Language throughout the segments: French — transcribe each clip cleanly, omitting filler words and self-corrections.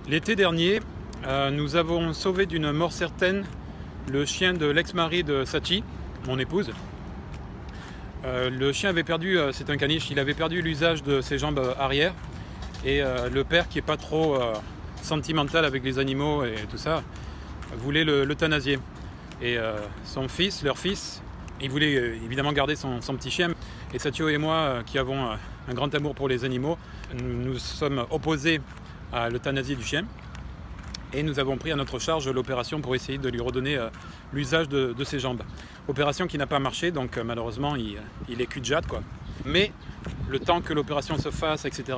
L'été dernier, nous avons sauvé d'une mort certaine le chien de l'ex-mari de Sachi, mon épouse. Le chien avait perdu, c'est un caniche, il avait perdu l'usage de ses jambes arrière. Et le père, qui n'est pas trop sentimental avec les animaux et tout ça, voulait l'euthanasier. Et son fils, leur fils, il voulait évidemment garder son petit chien. Et Satio et moi, qui avons un grand amour pour les animaux, nous sommes opposés à l'euthanasie du chien. Et nous avons pris à notre charge l'opération pour essayer de lui redonner l'usage de ses jambes. Opération qui n'a pas marché, donc malheureusement il est cul de jatte, quoi. Mais le temps que l'opération se fasse, etc.,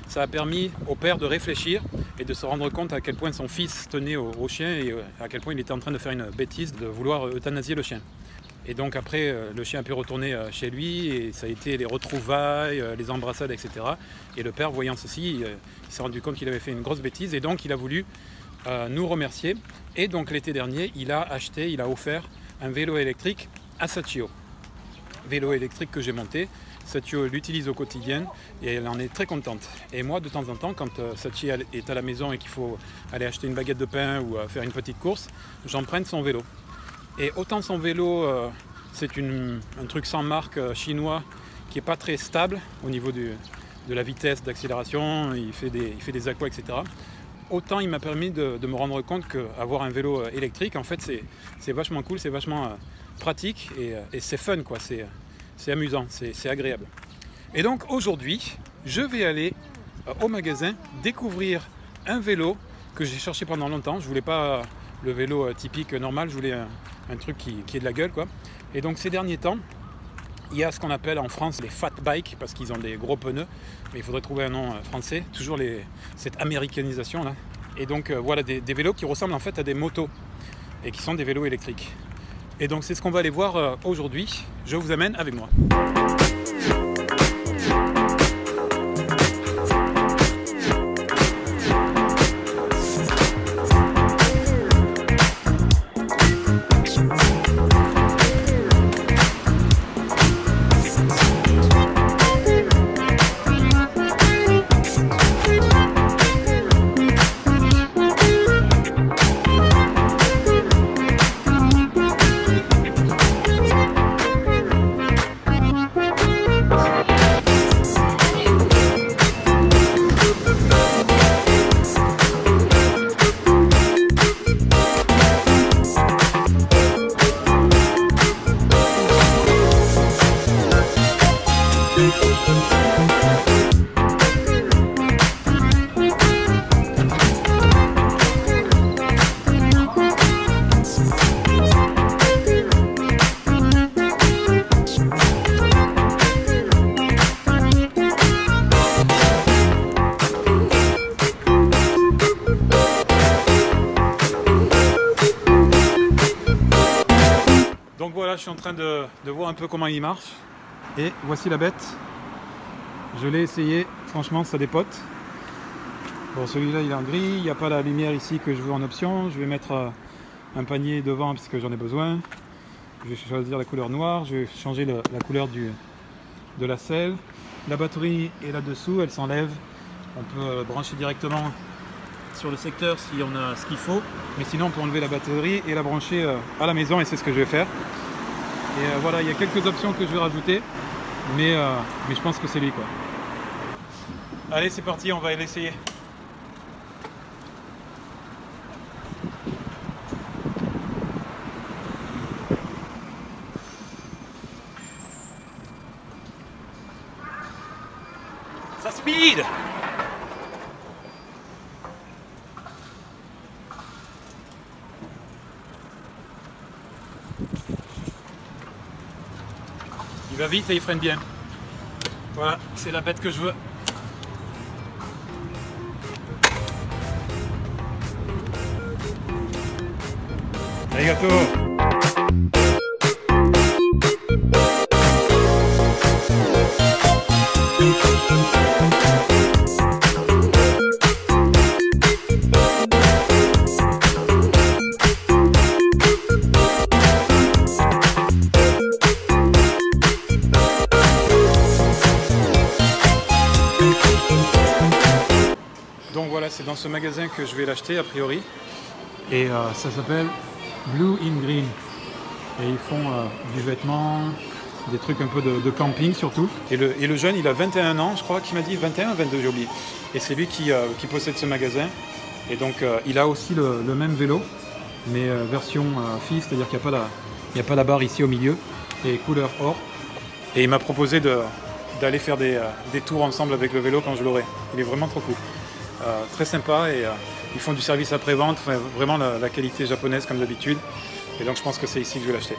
ça a permis au père de réfléchir et de se rendre compte à quel point son fils tenait au chien et à quel point il était en train de faire une bêtise de vouloir euthanasier le chien. Et donc après, le chien a pu retourner chez lui et ça a été les retrouvailles, les embrassades, etc. Et le père, voyant ceci, il s'est rendu compte qu'il avait fait une grosse bêtise et donc il a voulu nous remercier. Et donc l'été dernier, il a offert un vélo électrique à Satio. Vélo électrique que j'ai monté. Satio l'utilise au quotidien et elle en est très contente. Et moi, de temps en temps, quand Sachi est à la maison et qu'il faut aller acheter une baguette de pain ou faire une petite course, j'emprunte son vélo. Et autant son vélo, c'est un truc sans marque chinois qui n'est pas très stable au niveau de la vitesse d'accélération, il fait des aquas, etc. Autant il m'a permis de me rendre compte qu'avoir un vélo électrique, en fait, c'est vachement cool, c'est vachement pratique et c'est fun, quoi. C'est amusant, c'est agréable. Et donc aujourd'hui, je vais aller au magasin découvrir un vélo que j'ai cherché pendant longtemps. Je voulais pas le vélo typique normal, je voulais un truc qui ait de la gueule, quoi. Et donc ces derniers temps, il y a ce qu'on appelle en France les fat bikes parce qu'ils ont des gros pneus, mais il faudrait trouver un nom français, toujours cette américanisation là. Et donc voilà des vélos qui ressemblent en fait à des motos et qui sont des vélos électriques. Et donc c'est ce qu'on va aller voir aujourd'hui. Je vous amène avec moi. Donc voilà, je suis en train de voir un peu comment il marche. Et voici la bête. Je l'ai essayé, franchement ça dépote. Bon, celui-là il est en gris, il n'y a pas la lumière ici que je veux en option. Je vais mettre un panier devant parce que j'en ai besoin. Je vais choisir la couleur noire, je vais changer la couleur de la selle. La batterie est là-dessous, elle s'enlève. On peut brancher directement sur le secteur si on a ce qu'il faut. Mais sinon on peut enlever la batterie et la brancher à la maison et c'est ce que je vais faire. Et voilà, il y a quelques options que je vais rajouter. Mais je pense que c'est lui, quoi. Allez, c'est parti, on va l'essayer. Ça speed! Il va vite et il freine bien. Voilà, c'est la bête que je veux. Arigato! voilà, c'est dans ce magasin que je vais l'acheter a priori. Et ça s'appelle Blue in Green. Et ils font du vêtement, des trucs un peu de camping surtout. Et le jeune, il a 21 ans, je crois qu'il m'a dit 21 ou 22, j'ai oublié. Et c'est lui qui possède ce magasin. Et donc il a aussi le même vélo, mais version fille, c'est-à-dire qu'il n'y a pas la barre ici au milieu, et couleur or. Et il m'a proposé d'aller faire des tours ensemble avec le vélo quand je l'aurai. Il est vraiment trop cool. Très sympa, et ils font du service après-vente, enfin, vraiment la qualité japonaise comme d'habitude. Et donc je pense que c'est ici que je vais l'acheter.